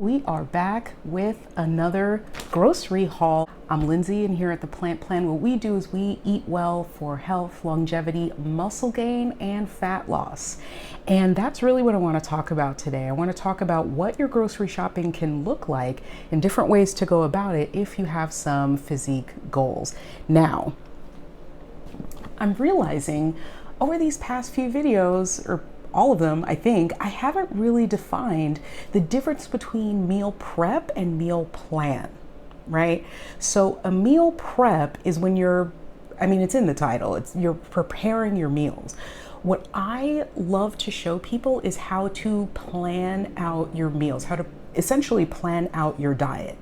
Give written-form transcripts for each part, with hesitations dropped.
We are back with another grocery haul. I'm Lindsay, and here at the Plant Plan, what we do is we eat well for health, longevity, muscle gain, and fat loss. And that's really what I want to talk about today. I want to talk about what your grocery shopping can look like and different ways to go about it if you have some physique goals. Now, I'm realizing over these past few videos, or all of them, I think, I haven't really defined the difference between meal prep and meal plan, right? So a meal prep is when it's in the title, you're preparing your meals. What I love to show people is how to plan out your meals, how to essentially plan out your diet.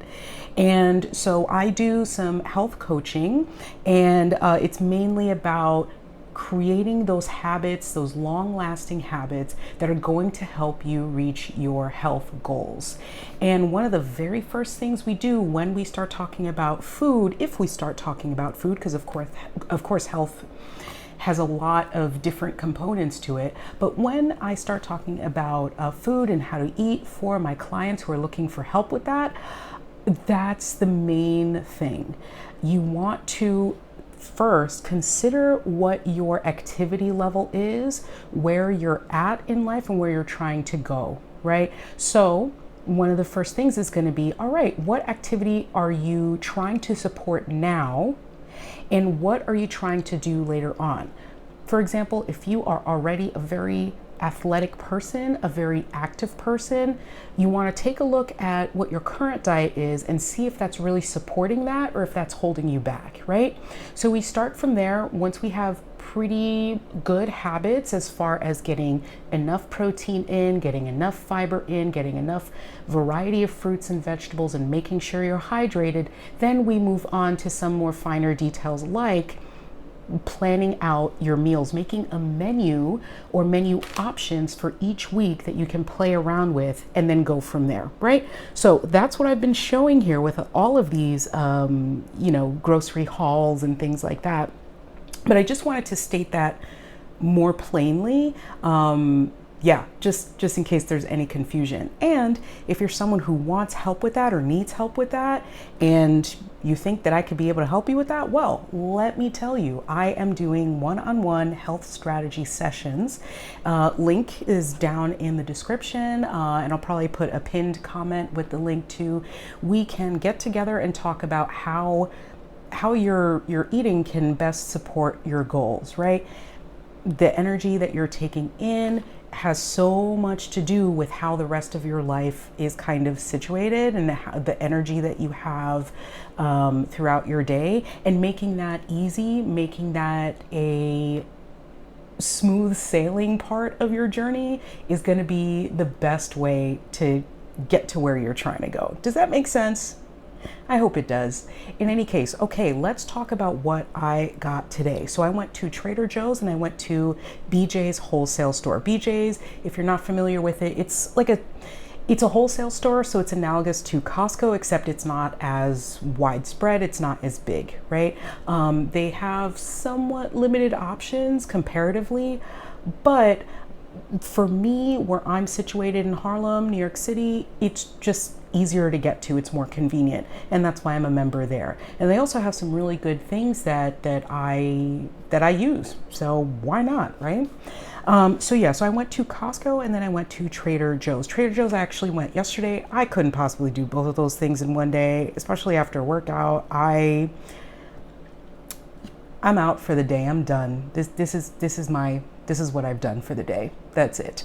And so I do some health coaching, and it's mainly about creating those habits, those long-lasting habits that are going to help you reach your health goals. And one of the very first things we do when we start talking about food, if we start talking about food, because of course health has a lot of different components to it, but when I start talking about food and how to eat for my clients who are looking for help with that, that's the main thing. You want to first consider what your activity level is, where you're at in life, and where you're trying to go, right? So one of the first things is going to be, all right, what activity are you trying to support now, and what are you trying to do later on? For example, if you are already a very athletic person, a very active person, you want to take a look at what your current diet is and see if that's really supporting that or if that's holding you back, right? So we start from there. Once we have pretty good habits as far as getting enough protein in, getting enough fiber in, getting enough variety of fruits and vegetables, and making sure you're hydrated, then we move on to some more finer details like planning out your meals, making a menu or menu options for each week that you can play around with and then go from there, right? So that's what I've been showing here with all of these, grocery hauls and things like that. But I just wanted to state that more plainly. Just in case there's any confusion. And if you're someone who wants help with that or needs help with that, and you think that I could be able to help you with that, well, let me tell you, I am doing one-on-one health strategy sessions. Link is down in the description, and I'll probably put a pinned comment with the link to. We can get together and talk about how your eating can best support your goals, right? The energy that you're taking in has so much to do with how the rest of your life is kind of situated, and the energy that you have throughout your day, and making that easy, making that a smooth sailing part of your journey is going to be the best way to get to where you're trying to go. Does that make sense? I hope it does. In any case, okay, let's talk about what I got today. So I went to Trader Joe's and I went to BJ's Wholesale store. BJ's, if you're not familiar with it, it's a wholesale store, so it's analogous to Costco, except it's not as widespread, it's not as big, right? They have somewhat limited options comparatively, but for me, where I'm situated in Harlem, New York City, it's just easier to get to. It's more convenient, and that's why I'm a member there. And they also have some really good things that I use. So why not, right? So I went to Costco and then I went to Trader Joe's. Trader Joe's I actually went yesterday. I couldn't possibly do both of those things in one day, especially after a workout. I'm out for the day. I'm done. This is what I've done for the day. That's it.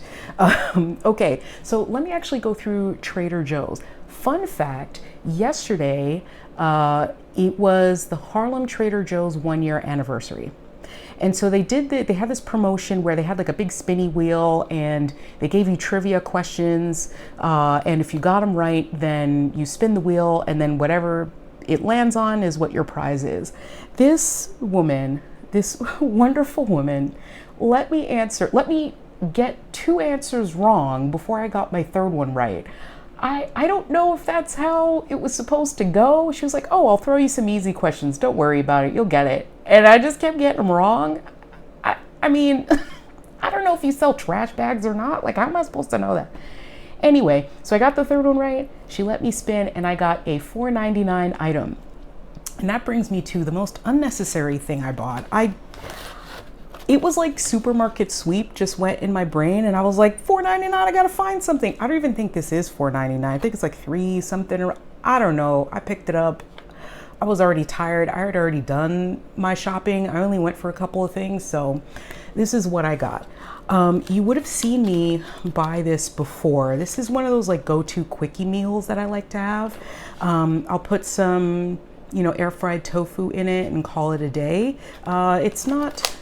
Okay, so let me actually go through Trader Joe's. Fun fact, yesterday it was the Harlem Trader Joe's 1-year anniversary. And so they had this promotion where they had like a big spinny wheel and they gave you trivia questions. And if you got them right, then you spin the wheel, and then whatever it lands on is what your prize is. This wonderful woman, let me get 2 answers wrong before I got my 3rd one right. I don't know if that's how it was supposed to go. She was like, oh, I'll throw you some easy questions. Don't worry about it. You'll get it. And I just kept getting them wrong. I mean, I don't know if you sell trash bags or not. Like, how am I supposed to know that? Anyway, so I got the third one right. She let me spin and I got a $4.99 item. And that brings me to the most unnecessary thing I bought. It was like supermarket sweep just went in my brain and I was like, $4.99, I gotta find something. I don't even think this is $4.99. I think it's like $3 something, or I don't know. I picked it up. I was already tired. I had already done my shopping. I only went for a couple of things. So this is what I got. You would have seen me buy this before. This is one of those like go-to quickie meals that I like to have. I'll put some, air fried tofu in it and call it a day. It's not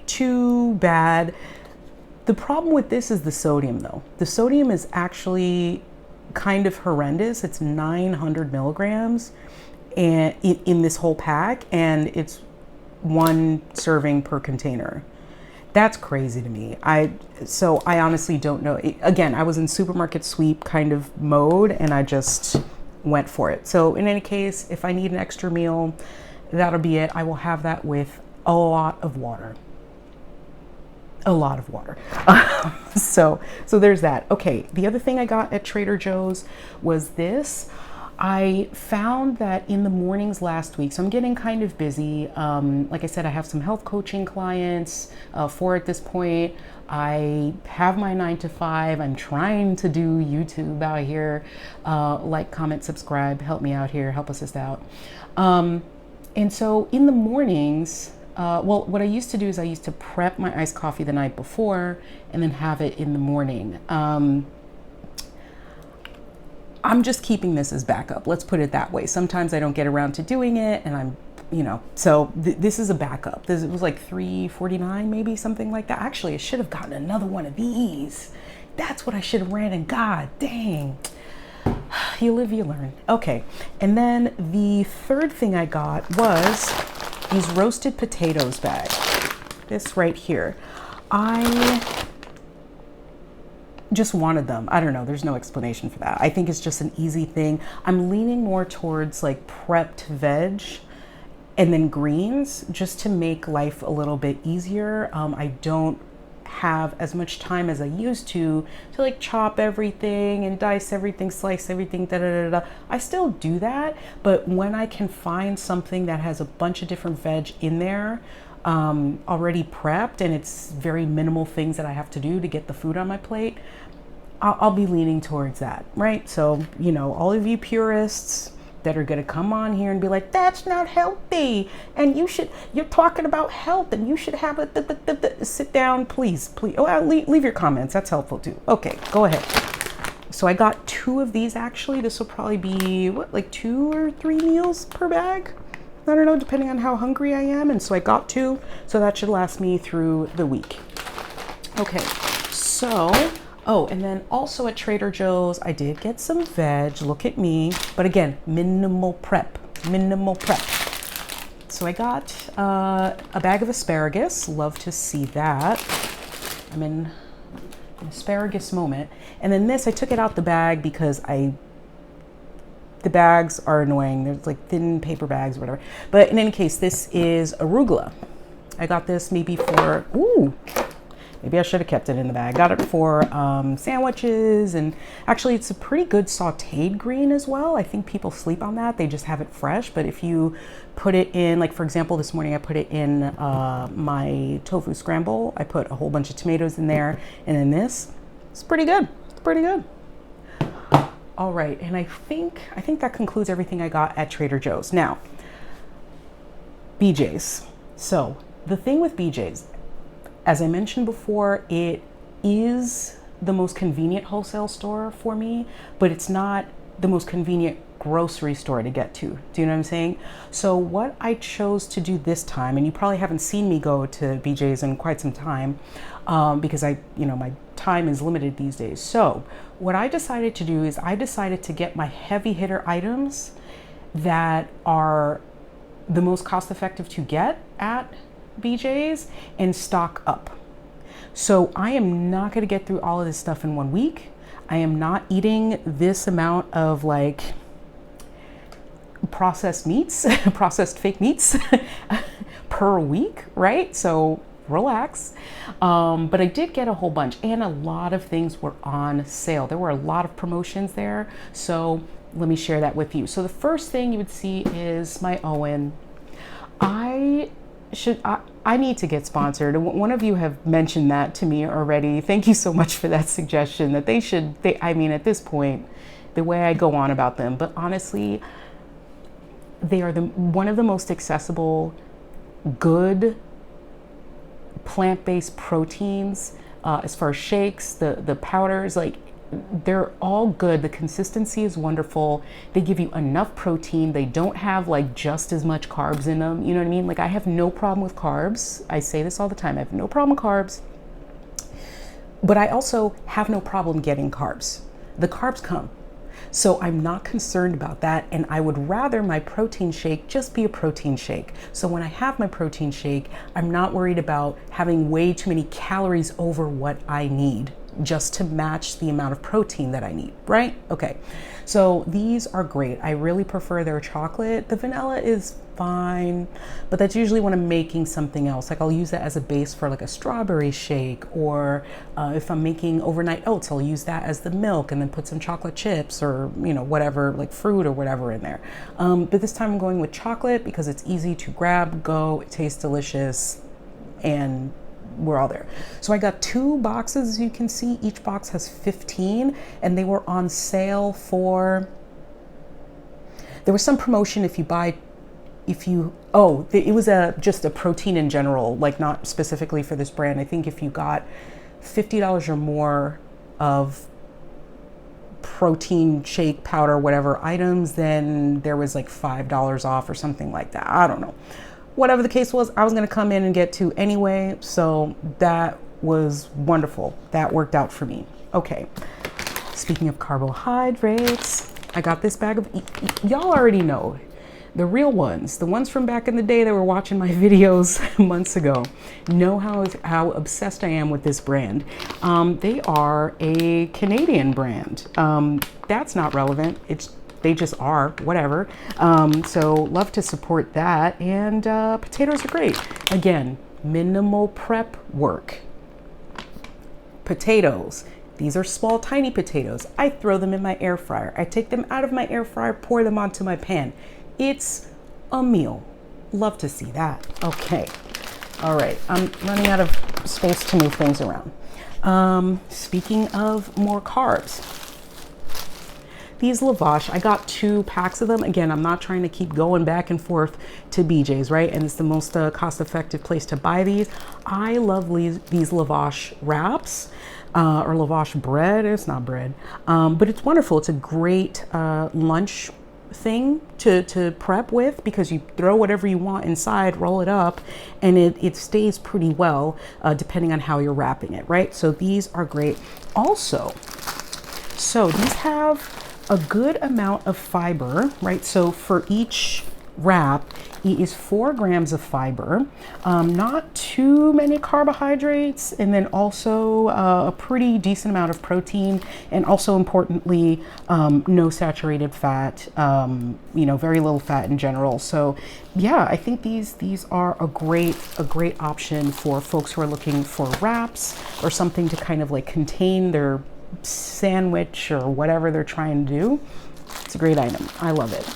too bad. The problem with this is the sodium though. The sodium is actually kind of horrendous. It's 900 milligrams and in this whole pack, and it's 1 serving per container. That's crazy to me. So I honestly don't know. Again, I was in supermarket sweep kind of mode and I just went for it. So in any case, if I need an extra meal, that'll be it. I will have that with a lot of water. A lot of water. So there's that. Okay, the other thing I got at Trader Joe's was this. I found that in the mornings last week, so I'm getting kind of busy. Like I said, I have some health coaching clients, 4 at this point. I have my 9 to 5. I'm trying to do YouTube out here. Like, comment, subscribe, help me out here, help us out. And so in the mornings, well, what I used to do is I used to prep my iced coffee the night before and then have it in the morning. I'm just keeping this as backup. Let's put it that way. Sometimes I don't get around to doing it and I'm, so this is a backup. It was like $3.49, maybe something like that. Actually, I should have gotten another one of these. That's what I should have ran and got. Dang. You live, you learn. Okay. And then the third thing I got was these roasted potatoes bag. This right here. I just wanted them. I don't know. There's no explanation for that. I think it's just an easy thing. I'm leaning more towards like prepped veg and then greens just to make life a little bit easier. I don't have as much time as I used to like chop everything and dice everything, slice everything, da da da da. I still do that, but when I can find something that has a bunch of different veg in there, already prepped, and it's very minimal things that I have to do to get the food on my plate, I'll be leaning towards that, right? So, all of you purists that are going to come on here and be like, that's not healthy, and you're talking about health and you should have a sit down, please. Oh, leave your comments. That's helpful too. Okay, go ahead. So I got 2 of these actually. This will probably be like 2 or 3 meals per bag. I don't know, depending on how hungry I am. And so I got 2, so that should last me through the week. Okay, so, and then also at Trader Joe's, I did get some veg, look at me, but again, minimal prep. So I got a bag of asparagus, love to see that. I'm in an asparagus moment. And then this, I took it out the bag because the bags are annoying. There's like thin paper bags or whatever. But in any case, this is arugula. I got this maybe for, maybe I should have kept it in the bag. Got it for sandwiches, and actually it's a pretty good sauteed green as well. I think people sleep on that. They just have it fresh. But if you put it in, like for example, this morning I put it in my tofu scramble. I put a whole bunch of tomatoes in there, and then this, it's pretty good. It's pretty good. All right, and I think that concludes everything I got at Trader Joe's. Now, BJ's. So the thing with BJ's, as I mentioned before, it is the most convenient wholesale store for me, but it's not the most convenient grocery store to get to. Do you know what I'm saying? So what I chose to do this time, and you probably haven't seen me go to BJ's in quite some time, because my time is limited these days. So what I decided to do is I decided to get my heavy hitter items that are the most cost effective to get at BJ's and stock up. So I am not going to get through all of this stuff in 1 week. I am not eating this amount of like processed meats, processed fake meats per week, right? So relax. But I did get a whole bunch, and a lot of things were on sale. There were a lot of promotions there. So let me share that with you. So the first thing you would see is my OWYN. I need to get sponsored. One of you have mentioned that to me already. Thank you so much for that suggestion that I mean, at this point, the way I go on about them, but honestly, they are one of the most accessible, good plant-based proteins as far as shakes, the powders, like they're all good. The consistency is wonderful. They give you enough protein. They don't have like just as much carbs in them. You know what I mean? Like I have no problem with carbs. I say this all the time. I have no problem with carbs, but I also have no problem getting carbs. The carbs come. So I'm not concerned about that, and I would rather my protein shake just be a protein shake. So when I have my protein shake, I'm not worried about having way too many calories over what I need just to match the amount of protein that I need, right? Okay, so these are great. I really prefer their chocolate. The vanilla is fine, but that's usually when I'm making something else. Like I'll use that as a base for like a strawberry shake, or if I'm making overnight oats, I'll use that as the milk and then put some chocolate chips or, you know, whatever, like fruit or whatever in there. But this time I'm going with chocolate because it's easy to grab, go, it tastes delicious, and we're all there. So I got 2 boxes, as you can see. Each box has 15, and they were on sale for, there was some promotion if you buy, it was just a protein in general, like not specifically for this brand. I think if you got $50 or more of protein shake powder, whatever items, then there was like $5 off or something like that. I don't know. Whatever the case was, I was going to come in and get 2 anyway. So that was wonderful. That worked out for me. Okay. Speaking of carbohydrates, I got this bag of, y'all already know, the real ones, the ones from back in the day that were watching my videos months ago, know how obsessed I am with this brand. They are a Canadian brand. That's not relevant. They just are, whatever. So love to support that. And potatoes are great. Again, minimal prep work. Potatoes. These are small, tiny potatoes. I throw them in my air fryer. I take them out of my air fryer, pour them onto my pan. It's a meal. Love to see that. Okay. All right. I'm running out of space to move things around. Speaking of more carbs, these lavash, I got 2 packs of them. Again, I'm not trying to keep going back and forth to BJ's, right? And it's the most cost-effective place to buy these. I love these lavash wraps or lavash bread. It's not bread, but it's wonderful. It's a great lunch thing to prep with because you throw whatever you want inside, roll it up, and it stays pretty well depending on how you're wrapping it, right? So these are great. Also, so these have a good amount of fiber, right? So for each wrap, it is 4 grams of fiber, not too many carbohydrates, and then also a pretty decent amount of protein, and also importantly, no saturated fat, you know, very little fat in general. So yeah, I think these are a great option for folks who are looking for wraps or something to kind of like contain their sandwich or whatever they're trying to do. It's a great item. I love it.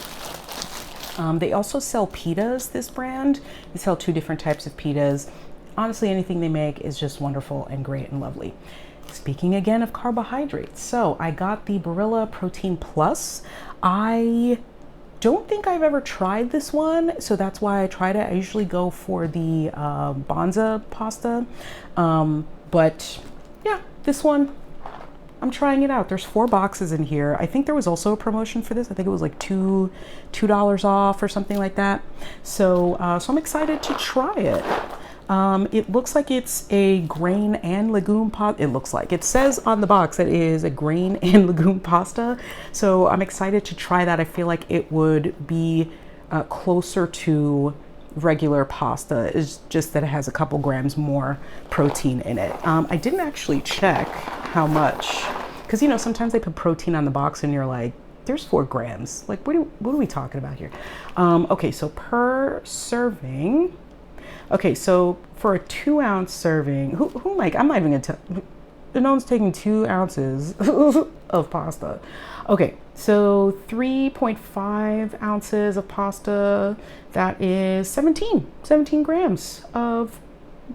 They also sell pitas, this brand. They sell 2 different types of pitas. Honestly, anything they make is just wonderful and great and lovely. Speaking again of carbohydrates, so I got the Barilla Protein Plus. I don't think I've ever tried this one, so that's why I tried it. I usually go for the Banza pasta, but yeah, this one, I'm trying it out. There's 4 boxes in here. I think there was also a promotion for this. I think it was like $2 off or something like that. So, so I'm excited to try it. It looks like it's a grain and legume pasta. It says on the box that it is a grain and legume pasta. So I'm excited to try that. I feel like it would be closer to regular pasta. It's just that it has a couple grams more protein in it. I didn't actually check how much, because you know, sometimes they put protein on the box and you're like, there's 4 grams. Like, what are we talking about here? Okay, so per serving, Okay, so for a 2-ounce serving, who like, I'm not even gonna tell, no one's taking 2 ounces of pasta. Okay, so 3.5 ounces of pasta, that is 17 grams of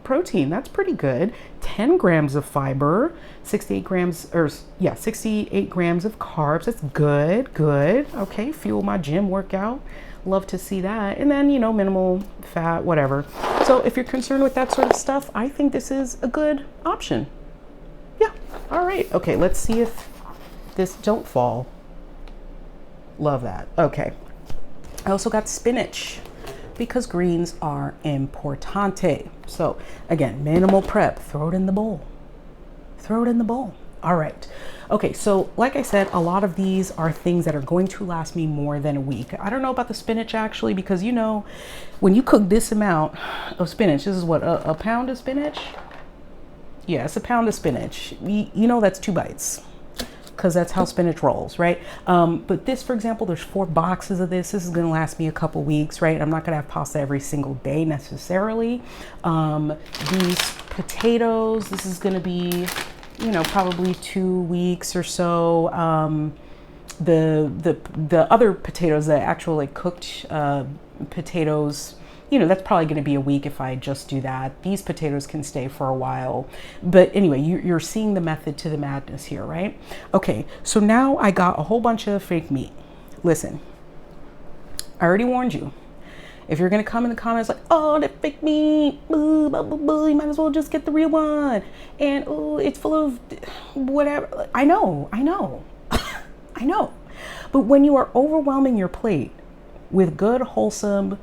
protein. That's pretty good. 10 grams of fiber, 68 grams, or yeah, 68 grams of carbs. That's good, good. Okay, fuel my gym workout. Love to see that. And then, you know, minimal fat, whatever. So if you're concerned with that sort of stuff, I think this is a good option. Yeah, all right. Okay, let's see if this, don't fall. Love that. Okay. I also got spinach because greens are importante. So again, minimal prep, throw it in the bowl. Throw it in the bowl. All right. Okay, so like I said, a lot of these are things that are going to last me more than a week. I don't know about the spinach actually, because you know, when you cook this amount of spinach, this is what, a pound of spinach? Yeah, it's a pound of spinach. You know that's 2 bites, because that's how spinach rolls, right? But this, for example, there's 4 boxes of this. This is gonna last me a couple weeks, right? I'm not gonna have pasta every single day necessarily. These potatoes, this is gonna be, you know, probably 2 weeks or so. The other potatoes, the actual like cooked potatoes, you know, that's probably going to be a week if I just do that. These potatoes can stay for a while. But anyway, you're seeing the method to the madness here, right? Okay, so now I got a whole bunch of fake meat. Listen, I already warned you. If you're going to come in the comments like, oh, that fake meat, boo, boo, boo, boo, you might as well just get the real one. And, oh, it's full of whatever. I know. I know. But when you are overwhelming your plate with good, wholesome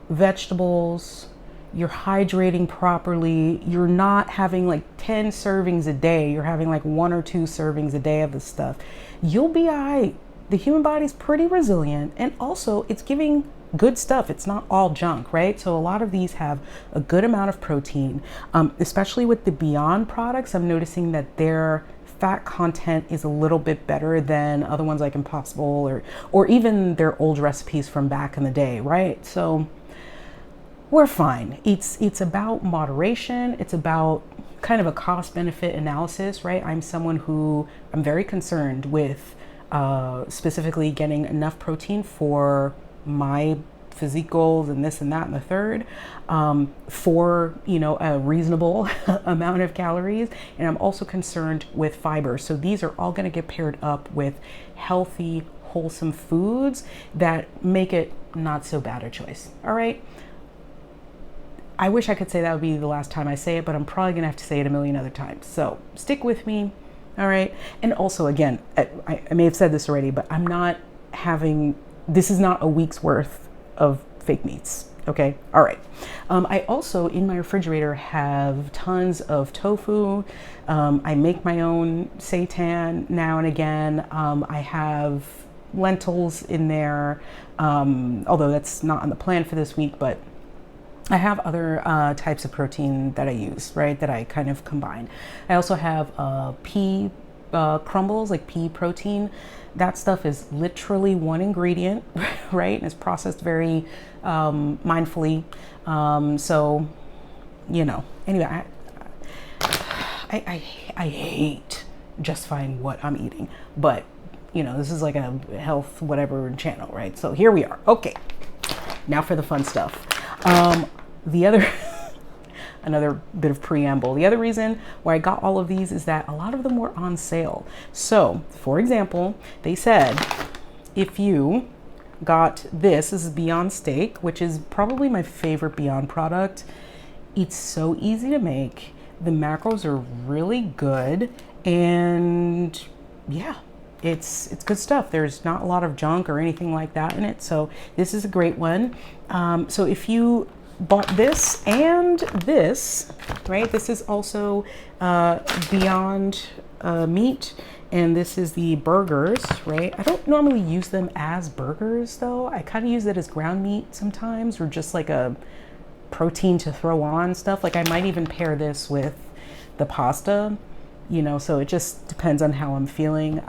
vegetables, you're hydrating properly, you're not having like 10 servings a day, you're having like 1 or 2 servings a day of this stuff, you'll be all right. The human body's pretty resilient, and also it's giving good stuff. It's not all junk, right? So a lot of these have a good amount of protein, especially with the Beyond products. I'm noticing that their fat content is a little bit better than other ones like Impossible or even their old recipes from back in the day, right? So we're fine. It's about moderation. It's about kind of a cost benefit analysis, right? I'm someone who, I'm very concerned with specifically getting enough protein for my physique goals and this and that and the third, for, you know, a reasonable amount of calories. And I'm also concerned with fiber. So these are all going to get paired up with healthy, wholesome foods that make it not so bad a choice. All right. I wish I could say that would be the last time I say it, but I'm probably gonna have to say it a million other times. So stick with me, all right? And also, again, I may have said this already, but I'm not having, this is not a week's worth of fake meats, okay? All right. I also, in my refrigerator, have tons of tofu. I make my own seitan now and again. I have lentils in there, although that's not on the plan for this week, but I have other types of protein that I use, right, that I kind of combine. I also have pea crumbles, like pea protein. That stuff is literally 1 ingredient, right, and it's processed very mindfully. So, you know, anyway, I hate justifying what I'm eating, but, you know, this is like a health whatever channel, right? So here we are. Okay, now for the fun stuff. The other, another bit of preamble, the other reason why I got all of these is that a lot of them were on sale. So, for example, they said if you got this is Beyond Steak, which is probably my favorite Beyond product. It's so easy to make. The macros are really good, and yeah, it's good stuff. There's not a lot of junk or anything like that in it. So this is a great one. So if you bought this and this, right, this is also Beyond Meat, and this is the burgers, right? I don't normally use them as burgers though. I kind of use it as ground meat sometimes, or just like a protein to throw on stuff. Like I might even pair this with the pasta, you know, so it just depends on how I'm feeling.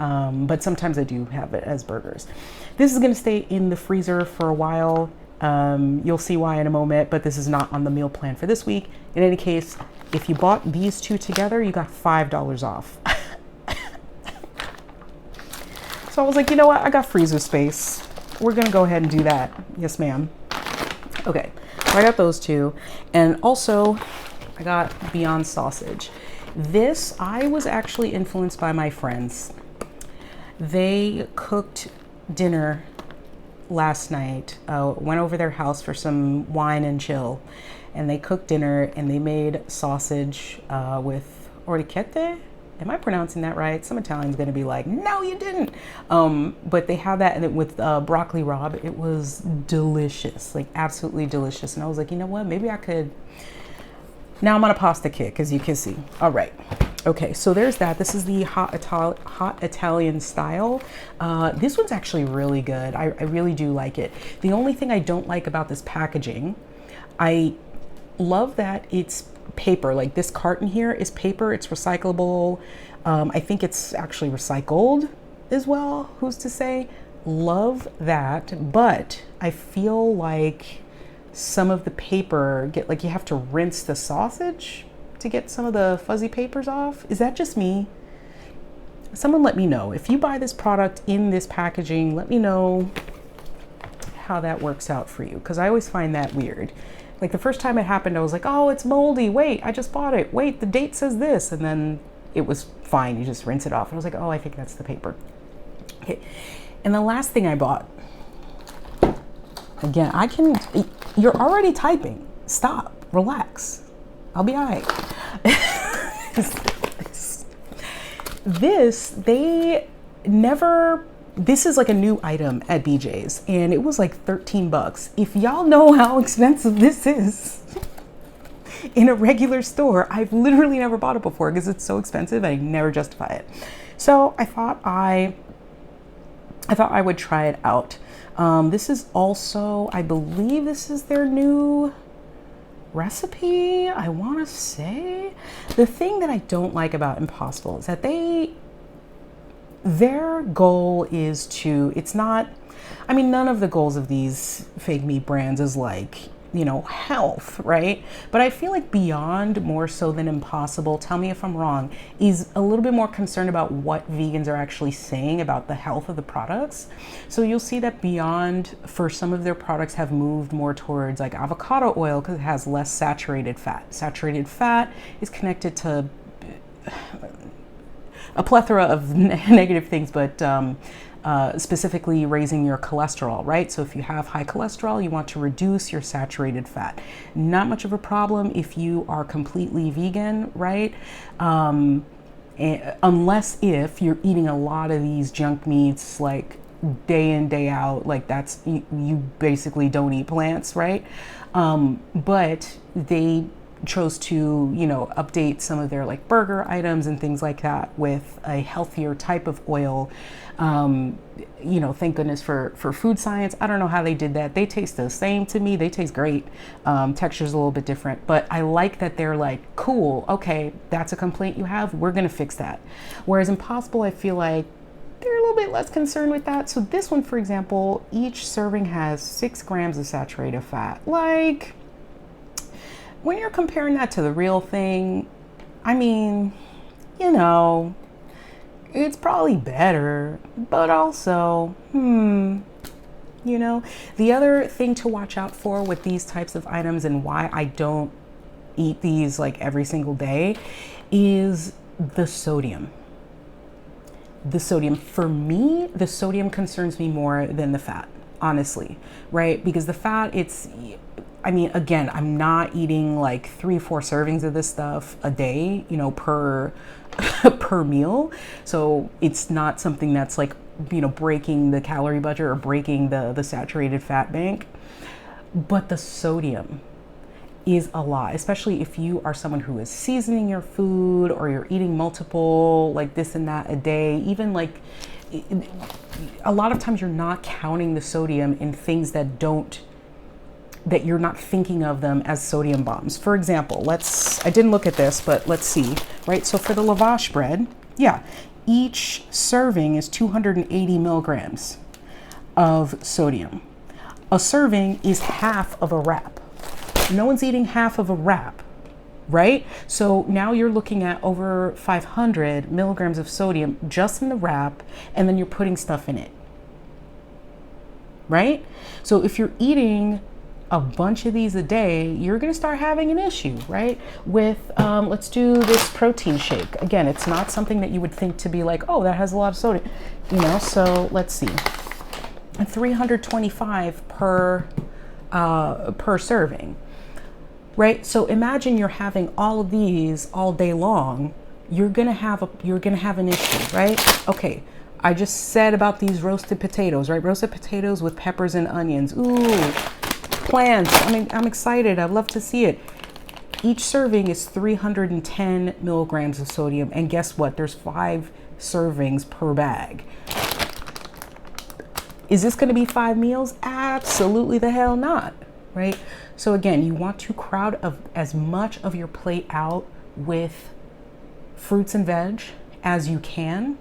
But sometimes I do have it as burgers. This is gonna stay in the freezer for a while. You'll see why in a moment, but this is not on the meal plan for this week. In any case, if you bought these two together, you got $5 off. So I was like, you know what? I got freezer space. We're gonna go ahead and do that. Yes, ma'am. Okay, so I got those two. And also I got Beyond Sausage. This, I was actually influenced by my friends. They cooked dinner last night, went over their house for some wine and chill, and they cooked dinner and they made sausage with orecchiette. Am I pronouncing that right? Some Italian's gonna be like, no, you didn't. But they had that with broccoli rabe. It was delicious, like absolutely delicious. And I was like, you know what? Maybe I could. Now I'm on a pasta kick, as you can see. All right. Okay, so there's that. This is the hot Italian style. This one's actually really good. I really do like it. The only thing I don't like about this packaging, I love that it's paper. Like this carton here is paper. It's recyclable. I think it's actually recycled as well. Who's to say? Love that. But I feel like some of the paper like you have to rinse the sausage to get some of the fuzzy papers off. Is that just me? Someone let me know. If you buy this product in this packaging, let me know how that works out for you, because I always find that weird. Like the first time it happened, I was like, oh, it's moldy. Wait, I just bought it. Wait, the date says this. And then it was fine. You just rinse it off. And I was like, oh, I think that's the paper. Okay. And the last thing I bought, again, you're already typing. Stop, relax. I'll be all right. This is like a new item at BJ's, and it was like 13 bucks. If y'all know how expensive this is in a regular store, I've literally never bought it before because it's so expensive and I never justify it. So I thought I would try it out. This is also, I believe this is their new recipe, I want to say. The thing that I don't like about Impossible is that their goal is to, it's not, I mean, none of the goals of these fake meat brands is like, you know, health, right? But I feel like Beyond, more so than Impossible, tell me if I'm wrong, is a little bit more concerned about what vegans are actually saying about the health of the products. So you'll see that Beyond, for some of their products, have moved more towards like avocado oil because it has less saturated fat. Saturated fat is connected to a plethora of negative things, but specifically raising your cholesterol, right? So if you have high cholesterol, you want to reduce your saturated fat. Not much of a problem if you are completely vegan, right? Unless if you're eating a lot of these junk meats, like day in, day out, like that's, you basically don't eat plants, right? But they chose to, you know, update some of their like burger items and things like that with a healthier type of oil. You know, thank goodness for food science. I don't know how they did that. They taste the same to me. They taste great. Texture's a little bit different, but I like that they're like, cool, okay, that's a complaint you have, we're gonna fix that. Whereas Impossible, I feel like they're a little bit less concerned with that. So this one, for example, each serving has 6 grams of saturated fat. Like, when you're comparing that to the real thing, I mean, you know, it's probably better, but also, you know. The other thing to watch out for with these types of items, and why I don't eat these like every single day, is the sodium. The sodium, for me, the sodium concerns me more than the fat, honestly, right? Because the fat, I mean, again, I'm not eating like 3-4 servings of this stuff a day, you know, per meal. So it's not something that's like, you know, breaking the calorie budget or breaking the saturated fat bank. But the sodium is a lot, especially if you are someone who is seasoning your food or you're eating multiple like this and that a day. Even like a lot of times you're not counting the sodium in things that you're not thinking of them as sodium bombs. For example, I didn't look at this, but let's see, right? So for the lavash bread, yeah, each serving is 280 milligrams of sodium. A serving is half of a wrap. No one's eating half of a wrap, right? So now you're looking at over 500 milligrams of sodium just in the wrap, and then you're putting stuff in it, right? So if you're eating a bunch of these a day, you're going to start having an issue, right? With, let's do this protein shake. Again, it's not something that you would think to be like, oh, that has a lot of sodium, you know? So let's see, 325 per serving, right? So imagine you're having all of these all day long. You're going to have an issue, right? Okay. I just said about these roasted potatoes, right? Roasted potatoes with peppers and onions. Ooh, plants. I mean, I'm excited. I'd love to see it. Each serving is 310 milligrams of sodium. And guess what? There's 5 servings per bag. Is this going to be 5 meals? Absolutely the hell not, right? So again, you want to crowd as much of your plate out with fruits and veg as you can.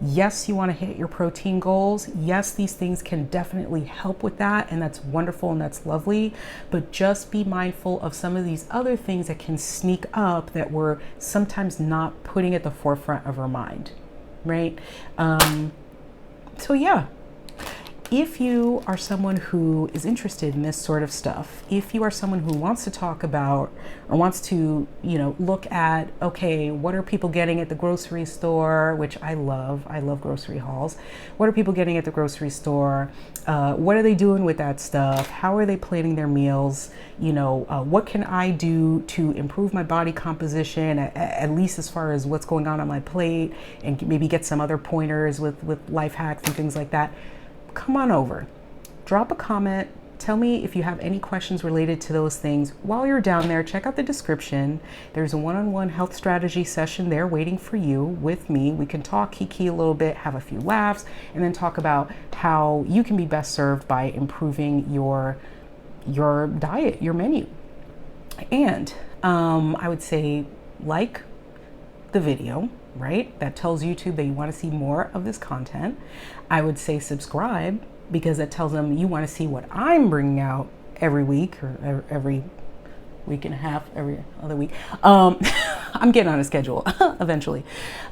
Yes, you want to hit your protein goals. Yes, these things can definitely help with that, and that's wonderful and that's lovely. But just be mindful of some of these other things that can sneak up that we're sometimes not putting at the forefront of our mind, right? So yeah. If you are someone who is interested in this sort of stuff, if you are someone who wants to talk about or wants to, look at, okay, what are people getting at the grocery store, which I love grocery hauls. What are people getting at the grocery store? What are they doing with that stuff? How are they planning their meals? What can I do to improve my body composition, at least as far as what's going on my plate, and maybe get some other pointers with life hacks and things like that. Come on over, drop a comment, tell me if you have any questions related to those things. While you're down there, check out the description. There's a one-on-one health strategy session there waiting for you with me. We can talk kiki a little bit, have a few laughs, and then talk about how you can be best served by improving your diet, your menu. And I would say like the video, right? That tells YouTube that you want to see more of this content. I would say subscribe, because that tells them you want to see what I'm bringing out every week, or every week and a half, every other week. I'm getting on a schedule eventually.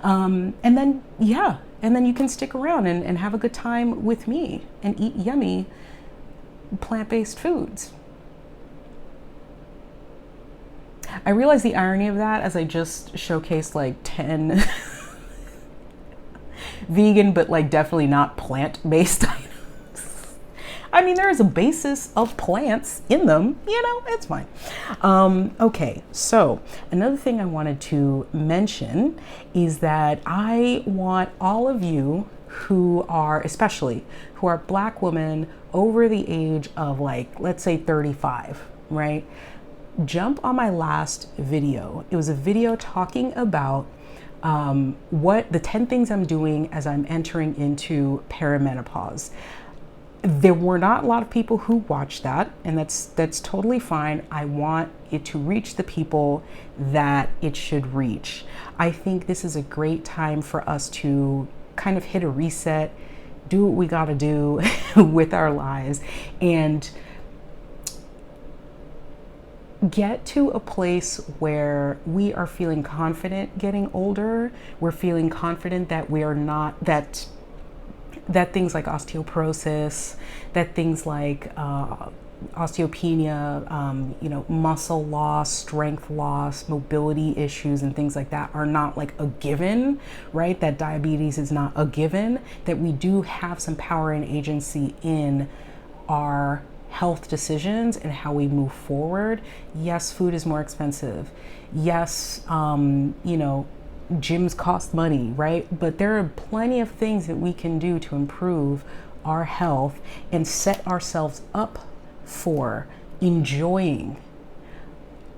And then you can stick around and have a good time with me and eat yummy plant-based foods. I realize the irony of that as I just showcased like 10 vegan, but like definitely not plant-based items. I mean, there is a basis of plants in them, it's fine. Okay, so another thing I wanted to mention is that I want all of you who are Black women over the age of, like, let's say 35, right? Jump on my last video. It was a video talking about what the 10 things I'm doing as I'm entering into perimenopause. There were not a lot of people who watched that, and that's totally fine. I want it to reach the people that it should reach. I think this is a great time for us to kind of hit a reset, do what we got to do with our lives, and get to a place where we are feeling confident getting older. We're feeling confident that we are not, that things like osteoporosis, that things like osteopenia, muscle loss, strength loss, mobility issues, and things like that are not like a given, right? That diabetes is not a given, that we do have some power and agency in our health decisions and how we move forward. Yes, food is more expensive. Yes, gyms cost money, right? But there are plenty of things that we can do to improve our health and set ourselves up for enjoying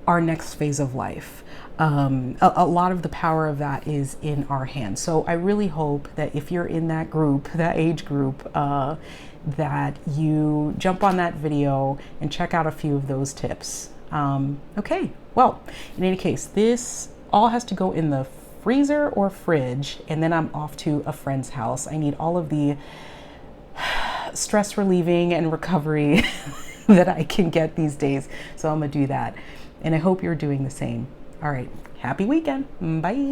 our next phase of life. A lot of the power of that is in our hands. So I really hope that if you're in that group, that age group, that you jump on that video and check out a few of those tips. Okay, well, in any case, this all has to go in the freezer or fridge, and then I'm off to a friend's house. I need all of the stress relieving and recovery that I can get these days. So I'm gonna do that. And I hope you're doing the same. All right, happy weekend. Bye.